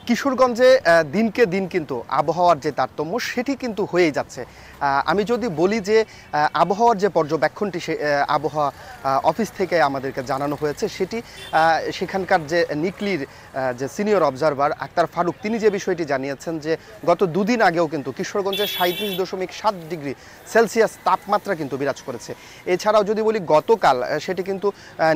কিশোরগঞ্জে দিনকে দিন কিন্তু আবহাওয়ার যে তারতম্য সেটি কিন্তু হয়েই যাচ্ছে। আমি যদি বলি যে আবহাওয়ার যে পর্যবেক্ষণটি সে আবহাওয়া অফিস থেকে আমাদেরকে জানানো হয়েছে সেটি সেখানকার যে নিকলির যে সিনিয়র অবজারভার আক্তার ফারুক তিনি যে বিষয়টি জানিয়েছেন যে গত দুদিন আগেও কিন্তু কিশোরগঞ্জে 37.7 ডিগ্রি সেলসিয়াস তাপমাত্রা কিন্তু বিরাজ করেছে। এছাড়াও যদি বলি গতকাল সেটি কিন্তু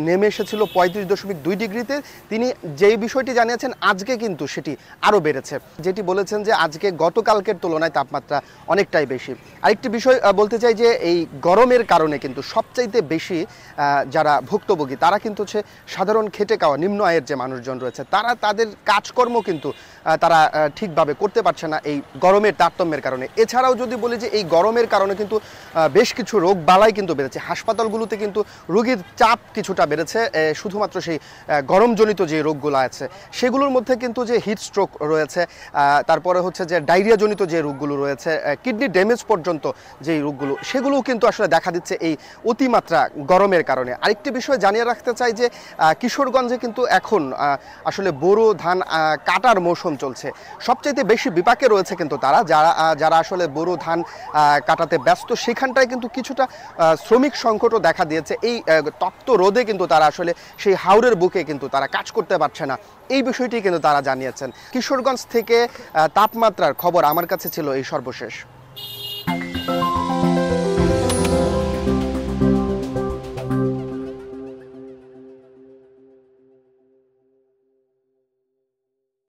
নেমে এসেছিল 35.2 ডিগ্রিতে। তিনি যেই বিষয়টি জানিয়েছেন আজকে কিন্তু সেটি আরও বেড়েছে, যেটি বলেছেন যে আজকে গতকালকের তুলনায় তাপমাত্রা অনেকটাই বেশি। আরেকটি বিষয় বলতে চাই যে এই গরমের কারণে কিন্তু সবচাইতে বেশি যারা ভুক্তভোগী তারা কিন্তু হচ্ছে সাধারণ খেটে খাওয়া নিম্ন আয়ের যে মানুষজন রয়েছে, তারা তাদের কাজকর্ম কিন্তু তারা ঠিকভাবে করতে পারছে না এই গরমের তারতম্যের কারণে। এছাড়াও যদি বলি যে এই গরমের কারণে কিন্তু বেশ কিছু রোগ বালাই কিন্তু বেড়েছে। হাসপাতালগুলোতে কিন্তু রোগীর চাপ কিছুটা বেড়েছে, শুধুমাত্র সেই গরমজনিত যে রোগগুলো আছে সেগুলোর মধ্যে কিন্তু যে হিট স্ট্রোক রয়েছে, তারপরে হচ্ছে যে ডায়রিয়াজনিত যে রোগগুলো রয়েছে, কিডনি ড্যামেজ পর্যন্ত যেই রোগগুলো সেগুলোও কিন্তু আসলে দেখা দিচ্ছে এই অতিমাত্রা গরমের কারণে। আরেকটি বিষয় জানিয়ে রাখতে চাই যে কিশোরগঞ্জে কিন্তু এখন আসলে বোরো ধান কাটার মৌসুম চলছে। সবচাইতে বেশি বিপাকে রয়েছে কিন্তু তারা যারা আসলে বোরো ধান কাটাতে ব্যস্ত, সেখানটায় কিন্তু কিছুটা শ্রমিক সংকটও দেখা দিয়েছে। এই তপ্ত রোদে কিন্তু তারা আসলে সেই হাওরের বুকে কিন্তু তারা কাজ করতে পারছে না, এই বিষয়টি কিন্তু তারা জানিয়েছেন। কিশোরগঞ্জ থেকে তাপমাত্রার খবর আমার কাছে ছিল এই সর্বশেষ।